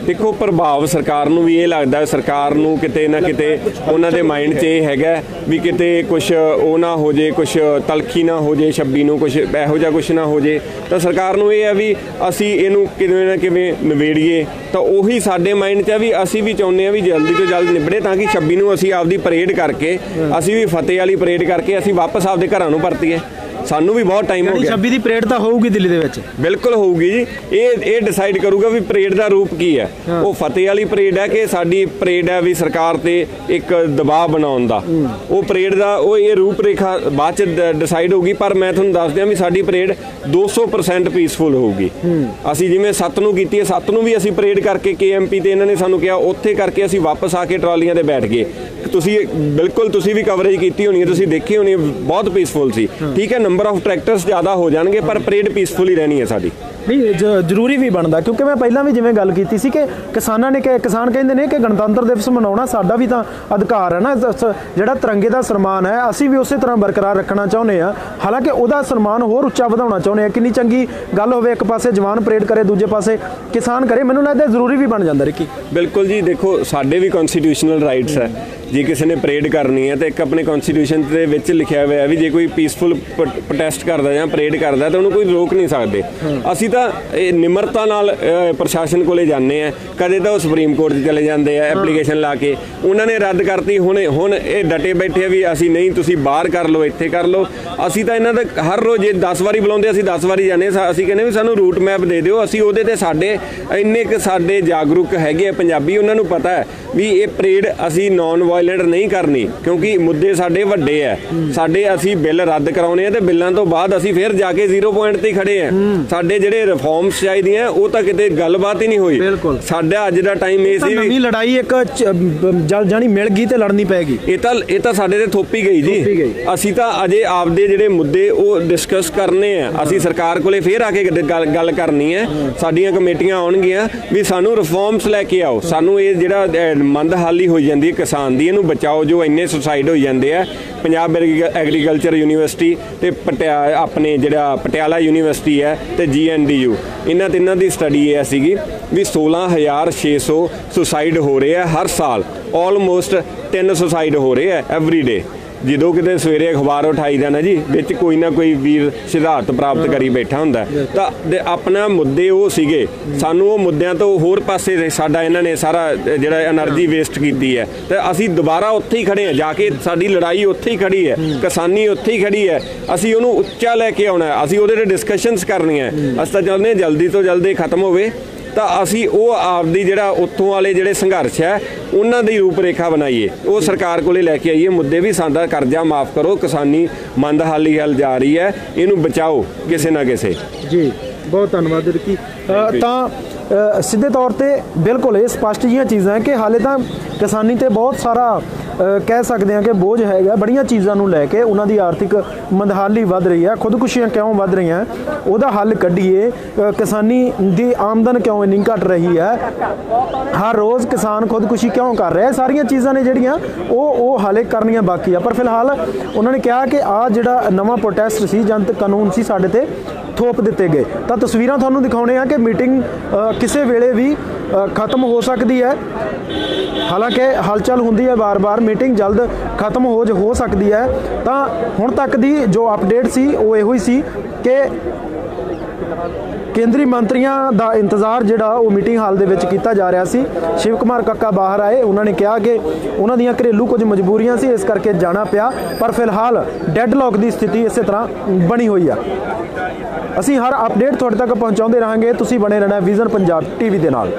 ਦੇਖੋ, ਪ੍ਰਭਾਵ ਸਰਕਾਰ ਨੂੰ ਵੀ ਇਹ ਲੱਗਦਾ, ਸਰਕਾਰ ਨੂੰ ਕਿਤੇ ਨਾ ਕਿਤੇ ਉਹਨਾਂ ਦੇ ਮਾਈਂਡ 'ਚ ਇਹ ਹੈਗਾ ਵੀ ਕਿਤੇ ਕੁਝ ਉਹ ਨਾ ਹੋ ਜੇ, ਕੁਝ ਤਲਖੀ ਨਾ ਹੋ ਜੇ 26 ਨੂੰ, ਕੁਝ ਇਹੋ ਜਿਹਾ ਕੁਝ ਨਾ ਹੋ ਜੇ। ਤਾਂ ਸਰਕਾਰ ਨੂੰ ਇਹ ਹੈ ਵੀ ਅਸੀਂ ਇਹਨੂੰ ਕਿਵੇਂ ਨਾ ਕਿਵੇਂ ਨਿਬੇੜੀਏ। ਤਾਂ ਉਹੀ ਸਾਡੇ ਮਾਈਂਡ 'ਚ ਹੈ ਵੀ ਅਸੀਂ ਵੀ ਚਾਹੁੰਦੇ ਹਾਂ ਵੀ ਜਲਦੀ ਤੋਂ ਜਲਦ ਨਿਬੜੇ, ਤਾਂ ਕਿ 26 ਨੂੰ ਅਸੀਂ ਆਪਦੀ ਪਰੇਡ ਕਰਕੇ, ਅਸੀਂ ਵੀ ਫਤਿਹ ਵਾਲੀ ਪਰੇਡ ਕਰਕੇ ਅਸੀਂ ਵਾਪਸ ਆਪਦੇ ਘਰਾਂ ਨੂੰ ਪਰਤੀਏ। ਸਾਨੂੰ ਵੀ ਬਹੁਤ ਟਾਈਮ ਹੋ ਗਿਆ। 26 ਦੀ ਪਰੇਡ ਤਾਂ ਹੋਊਗੀ ਦਿੱਲੀ ਦੇ ਵਿੱਚ। ਬਿਲਕੁਲ ਹੋਊਗੀ ਜੀ। ਇਹ ਡਿਸਾਈਡ ਕਰੂਗਾ ਵੀ ਪਰੇਡ ਦਾ ਰੂਪ ਕੀ ਹੈ। ਉਹ ਫਤਿਹ ਵਾਲੀ ਪਰੇਡ ਹੈ ਕਿ ਸਾਡੀ ਪਰੇਡ ਹੈ ਵੀ ਸਰਕਾਰ ਤੇ ਇੱਕ ਦਬਾਅ ਬਣਾਉਣ ਦਾ। ਉਹ ਪਰੇਡ ਦਾ ਇਹ ਰੂਪ ਰੇਖਾ ਬਾਅਦ ਚ ਡਿਸਾਈਡ ਹੋਊਗੀ। ਪਰ ਮੈਂ ਤੁਹਾਨੂੰ ਦੱਸ ਦਿਆਂ ਵੀ ਸਾਡੀ ਪਰੇਡ 200% ਪੀਸਫੁਲ ਹੋਊਗੀ। ਅਸੀਂ ਜਿਵੇਂ 7 ਨੂੰ ਕੀਤੀ ਹੈ, 7 ਨੂੰ ਵੀ ਅਸੀਂ ਪਰੇਡ ਕਰਕੇ KMP ਤੇ ਇਹਨਾਂ ਨੇ ਸਾਨੂੰ ਕਿਹਾ ਉੱਥੇ ਕਰਕੇ ਅਸੀਂ ਵਾਪਸ ਆ ਕੇ ਟਰਾਲੀਆਂ ਤੇ ਬੈਠ ਗਏ। ਤੁਸੀਂ ਵੀ ਕਵਰੇਜ ਕੀਤੀ ਹੋਣੀ ਹੈ, ਤੁਸੀਂ ਦੇਖੀ ਹੋਣੀ ਹੈ, ਬਹੁਤ ਪੀਸਫੁਲ ਸੀ। ਠੀਕ ਹੈ, ਨੰਬਰ ਆਫ ਟਰੈਕਟਰਸ ਜ਼ਿਆਦਾ ਹੋ ਜਾਣਗੇ ਪਰ ਪਰੇਡ ਪੀਸਫੁਲ ਹੀ ਰਹਿਣੀ ਹੈ ਸਾਡੀ। ਨਹੀਂ ਜ਼ਰੂਰੀ ਵੀ ਬਣਦਾ, ਕਿਉਂਕਿ ਮੈਂ ਪਹਿਲਾਂ ਵੀ ਜਿਵੇਂ ਗੱਲ ਕੀਤੀ ਸੀ ਕਿ ਕਿਸਾਨ ਕਹਿੰਦੇ ਨੇ ਕਿ ਗਣਤੰਤਰ ਦਿਵਸ ਮਨਾਉਣਾ ਸਾਡਾ ਵੀ ਤਾਂ ਅਧਿਕਾਰ ਹੈ ਨਾ। ਜਿਹੜਾ ਤਿਰੰਗੇ ਦਾ ਸਨਮਾਨ ਹੈ ਅਸੀਂ ਵੀ ਉਸੇ ਤਰ੍ਹਾਂ ਬਰਕਰਾਰ ਰੱਖਣਾ ਚਾਹੁੰਦੇ ਆ। ਹਾਲਾਂਕਿ ਉਹਦਾ ਸਨਮਾਨ ਹੋਰ ਉੱਚਾ ਵਧਾਉਣਾ ਚਾਹੁੰਦੇ ਆ। ਕਿੰਨੀ ਚੰਗੀ ਗੱਲ ਹੋਵੇ, ਇੱਕ ਪਾਸੇ ਜਵਾਨ ਪਰੇਡ ਕਰੇ, ਦੂਜੇ ਪਾਸੇ ਕਿਸਾਨ ਕਰੇ। ਮੈਨੂੰ ਲੱਗਦਾ ਜ਼ਰੂਰੀ ਵੀ ਬਣ ਜਾਂਦਾ ਰਿੱਕੀ। ਬਿਲਕੁਲ ਜੀ, ਦੇਖੋ ਸਾਡੇ ਵੀ ਕਨਸਟੀਟਿਊਸ਼ਨਲ ਰਾਈਟਸ ਹੈ। ਜੇ ਕਿਸੇ ਨੇ ਪਰੇਡ ਕਰਨੀ ਹੈ ਤਾਂ ਇੱਕ ਆਪਣੇ ਕਨਸਟੀਟਿਊਸ਼ਨ ਦੇ ਵਿੱਚ ਲਿਖਿਆ ਹੋਇਆ ਵੀ ਜੇ ਕੋਈ ਪੀਸਫੁਲ ਪ੍ਰੋਟੈਸਟ ਕਰਦਾ ਜਾਂ ਪਰੇਡ ਕਰਦਾ ਤਾਂ ਉਹਨੂੰ ਕੋਈ ਰੋਕ ਨਹੀਂ ਸਕਦੇ। ਅਸੀਂ ਤਾਂ ਇਹ ਨਿਮਰਤਾ ਨਾਲ ਪ੍ਰਸ਼ਾਸਨ ਕੋਲੇ ਜਾਂਦੇ ਆ। ਕਦੇ ਤਾਂ ਉਹ ਸੁਪਰੀਮ ਕੋਰਟ 'ਚ ਚਲੇ ਜਾਂਦੇ ਆ ਐਪਲੀਕੇਸ਼ਨ ਲਾ ਕੇ, ਉਹਨਾਂ ਨੇ ਰੱਦ ਕਰਤੀ। ਹੁਣ ਇਹ ਡਟੇ ਬੈਠੇ ਆ ਵੀ ਅਸੀਂ ਨਹੀਂ, ਤੁਸੀਂ ਬਾਹਰ ਕਰ ਲਓ, ਇੱਥੇ ਕਰ ਲਓ। ਅਸੀਂ ਤਾਂ ਇਹਨਾਂ ਦਾ ਹਰ ਰੋਜ਼ ਜੇ 10 ਵਾਰੀ ਬੁਲਾਉਂਦੇ ਅਸੀਂ 10 ਵਾਰੀ ਜਾਂਦੇ। ਅਸੀਂ ਕਹਿੰਦੇ ਵੀ ਸਾਨੂੰ ਰੂਟ ਮੈਪ ਦੇ ਦਿਓ। ਅਸੀਂ ਉਹਦੇ ਤੇ ਸਾਡੇ ਇੰਨੇ ਕੁ ਸਾਡੇ ਜਾਗਰੂਕ ਹੈਗੇ ਆ ਪੰਜਾਬੀ, ਉਹਨਾਂ ਨੂੰ ਪਤਾ ਹੈ ਵੀ ਇਹ ਪਰੇਡ ਅਸੀਂ ਨੌਨ ਵਾਇਲੈਂਟ ਨਹੀਂ ਕਰਨੀ, ਕਿਉਂਕਿ ਮੁੱਦੇ ਸਾਡੇ ਵੱਡੇ ਆ। ਅਸੀਂ ਬਿੱਲ ਰੱਦ ਕਰਾਉਣੇ ਆ ਤੇ ਬਿੱਲਾਂ ਤੋਂ ਬਾਅਦ ਅਸੀਂ ਫਿਰ ਜਾ ਕੇ 0 ਪੁਆਇੰਟ ਤੇ ਖੜੇ ਆ। ਸਾਡੇ ਜਿਹੜੇ ਰਿਫਾਰਮਸ ਚਾਹੀਦੀਆਂ ਉਹ ਤਾਂ ਕਿਤੇ ਗੱਲਬਾਤ ਹੀ ਨਹੀਂ ਹੋਈ। ਸਾਡਾ ਅੱਜ ਦਾ ਟਾਈਮ ਇਹ ਸੀ ਨਵੀਂ ਲੜਾਈ ਇੱਕ ਜਾਨੀ ਮਿਲ ਗਈ ਤੇ ਲੜਨੀ ਪੈਗੀ। ਇਹ ਤਾਂ ਸਾਡੇ ਤੇ ਥੋਪੀ ਗਈ ਜੀ। ਅਸੀਂ ਤਾਂ ਅਜੇ ਆਪਦੇ ਜਿਹੜੇ ਮੁੱਦੇ ਉਹ ਡਿਸਕਸ ਕਰਨੇ ਆ। ਅਸੀਂ ਸਰਕਾਰ ਕੋਲੇ ਫੇਰ ਆ ਕੇ ਗੱਲ ਕਰਨੀ ਹੈ। ਸਾਡੀਆਂ ਕਮੇਟੀਆਂ ਆਉਣਗੀਆਂ ਵੀ ਸਾਨੂੰ ਰਿਫਾਰਮਸ ਲੈ ਕੇ ਆਓ। ਸਾਨੂੰ ਇਹ ਜਿਹੜਾ ਮੰਦਹਾਲੀ ਹੋਈ ਜਾਂਦੀ ਹੈ ਕਿਸਾਨ ਦੀ, ਇਹਨੂੰ ਬਚਾਓ। ਜੋ ਇੰਨੇ ਸੁਸਾਈਡ ਹੋਈ ਜਾਂਦੇ ਆ, ਪੰਜਾਬ ਐਗਰੀਕਲਚਰ ਯੂਨੀਵਰਸਿਟੀ ਤੇ ਆਪਣੇ ਜਿਹੜਾ ਪਟਿਆਲਾ ਯੂਨੀਵਰਸਿਟੀ ਹੈ ਤੇ GNDU, ਇਹਨਾਂ ਤਿੰਨਾਂ ਦੀ ਸਟੱਡੀ ਇਹ ਸੀਗੀ ਵੀ 16,600 ਸੁਸਾਈਡ ਹੋ ਰਹੇ ਆ ਹਰ ਸਾਲ। ਆਲਮੋਸਟ 3 ਸੁਸਾਈਡ ਹੋ ਰਹੇ ਆ ਐਵਰੀ ਡੇ। ਜਦੋਂ ਕਿਤੇ ਸਵੇਰੇ ਅਖਬਾਰ ਉਠਾਈਦਾ ਨਾ ਜੀ, ਵਿੱਚ ਕੋਈ ਨਾ ਕੋਈ ਵੀਰ ਸ਼ਹਾਦਤ ਪ੍ਰਾਪਤ ਕਰੀ ਬੈਠਾ ਹੁੰਦਾ। ਤਾਂ ਆਪਣਾ ਮੁੱਦੇ ਉਹ ਸੀਗੇ, ਸਾਨੂੰ ਉਹ ਮੁੱਦਿਆਂ ਤੋਂ ਹੋਰ ਪਾਸੇ ਸਾਡਾ ਇਹਨਾਂ ਨੇ ਸਾਰਾ ਜਿਹੜਾ એનર્ਜੀ ਵੇਸਟ ਕੀਤੀ ਹੈ। ਤੇ ਅਸੀਂ ਦੁਬਾਰਾ ਉੱਥੇ ਹੀ ਖੜੇ ਹਾਂ, ਜਾ ਕੇ ਸਾਡੀ ਲੜਾਈ ਉੱਥੇ ਹੀ ਖੜੀ ਹੈ, ਕਿਸਾਨੀ ਉੱਥੇ ਹੀ ਖੜੀ ਹੈ। ਅਸੀਂ ਉਹਨੂੰ ਉੱਚਾ ਲੈ ਕੇ ਆਉਣਾ, ਅਸੀਂ ਉਹਦੇ ਤੇ ਡਿਸਕਸ਼ਨਸ ਕਰਨੀਆਂ। ਅਸੀਂ ਤਾਂ ਚਾਹੁੰਦੇ ਜਲਦੀ ਤੋਂ ਜਲਦੀ ਖਤਮ ਹੋਵੇ ਤਾਂ ਅਸੀਂ ਉਹ ਆਪਦੀ ਜਿਹੜਾ ਉੱਥੋਂ ਵਾਲੇ ਜਿਹੜੇ ਸੰਘਰਸ਼ ਹੈ ਉਹਨਾਂ ਦੀ ਰੂਪ ਰੇਖਾ ਬਣਾਈਏ, ਉਹ ਸਰਕਾਰ ਕੋਲੇ ਲੈ ਕੇ ਆਈਏ। ਮੁੱਦੇ ਵੀ ਸਾਡਾ ਕਰਜ਼ਾ ਮਾਫ ਕਰੋ, ਕਿਸਾਨੀ ਮੰਦਹਾਲੀ ਹਲ ਜਾ ਰਹੀ ਹੈ, ਇਹਨੂੰ ਬਚਾਓ ਕਿਸੇ ਨਾ ਕਿਸੇ। ਜੀ ਬਹੁਤ ਧੰਨਵਾਦ ਰਿੱਕੀ। ਤਾਂ ਸਿੱਧੇ ਤੌਰ ਤੇ ਬਿਲਕੁਲ ਇਹ ਸਪਸ਼ਟ ਜਿਹੀਆਂ ਚੀਜ਼ਾਂ ਹੈ ਕਿ ਹਾਲੇ ਤਾਂ ਕਿਸਾਨੀ ਤੇ ਬਹੁਤ ਸਾਰਾ ਕਹਿ ਸਕਦੇ ਹਾਂ ਕਿ ਬੋਝ ਹੈਗਾ। ਬੜੀਆਂ ਚੀਜ਼ਾਂ ਨੂੰ ਲੈ ਕੇ ਉਹਨਾਂ ਦੀ ਆਰਥਿਕ ਮੰਦਹਾਲੀ ਵੱਧ ਰਹੀ ਹੈ, ਖੁਦਕੁਸ਼ੀਆਂ ਕਿਉਂ ਵੱਧ ਰਹੀਆਂ, ਉਹਦਾ ਹੱਲ ਕੱਢੀਏ। ਕਿਸਾਨੀ ਦੀ ਆਮਦਨ ਕਿਉਂ ਇੰਨੀ ਘਟ ਰਹੀ ਹੈ, ਹਰ ਰੋਜ਼ ਕਿਸਾਨ ਖੁਦਕੁਸ਼ੀ ਕਿਉਂ ਕਰ ਰਿਹਾ, ਸਾਰੀਆਂ ਚੀਜ਼ਾਂ ਨੇ ਜਿਹੜੀਆਂ ਉਹ ਹਾਲੇ ਕਰਨੀਆਂ ਬਾਕੀ ਆ। ਪਰ ਫਿਲਹਾਲ ਉਹਨਾਂ ਨੇ ਕਿਹਾ ਕਿ ਆਹ ਜਿਹੜਾ ਨਵਾਂ ਪ੍ਰੋਟੈਸਟ ਸੀ, ਜਨਤਕ ਕਾਨੂੰਨ ਸੀ, ਸਾਡੇ ਤੇ ਥੋਪ ਦਿੱਤੇ ਗਏ। ਤਾਂ ਤਸਵੀਰਾਂ ਤੁਹਾਨੂੰ ਦਿਖਾਉਣੇ ਆ ਕਿ ਮੀਟਿੰਗ ਕਿਸੇ ਵੇਲੇ ਵੀ ਖਤਮ ਹੋ ਸਕਦੀ ਹੈ। ਹਾਲਾਂਕਿ ਹਲਚਲ ਹੁੰਦੀ ਹੈ ਬਾਰ-ਬਾਰ, ਮੀਟਿੰਗ ਜਲਦ ਖਤਮ ਹੋ ਸਕਦੀ ਹੈ। ਤਾਂ ਹੁਣ ਤੱਕ ਦੀ ਜੋ ਅਪਡੇਟ ਸੀ ਉਹ ਇਹੋ ਹੀ ਸੀ ਕਿ ਕੇਂਦਰੀ ਮੰਤਰੀਆਂ ਦਾ ਇੰਤਜ਼ਾਰ ਜਿਹੜਾ ਉਹ ਮੀਟਿੰਗ ਹਾਲ ਦੇ ਵਿੱਚ ਕੀਤਾ ਜਾ ਰਿਹਾ ਸੀ। ਸ਼ਿਵ ਕੁਮਾਰ ਕੱਕਾ ਬਾਹਰ ਆਏ, ਉਹਨਾਂ ਨੇ ਕਿਹਾ ਕਿ ਉਹਨਾਂ ਦੀਆਂ ਘਰੇਲੂ ਕੁਝ ਮਜਬੂਰੀਆਂ ਸੀ, ਇਸ ਕਰਕੇ ਜਾਣਾ ਪਿਆ। ਪਰ ਫਿਲਹਾਲ ਡੈਡਲੌਕ ਦੀ ਸਥਿਤੀ ਇਸੇ ਤਰ੍ਹਾਂ ਬਣੀ ਹੋਈ ਆ। ਅਸੀਂ ਹਰ ਅਪਡੇਟ ਤੁਹਾਡੇ ਤੱਕ ਪਹੁੰਚਾਉਂਦੇ ਰਹਾਂਗੇ। ਤੁਸੀਂ ਬਣੇ ਰਹਿਣਾ ਵਿਜ਼ਨ ਪੰਜਾਬ TV ਦੇ ਨਾਲ।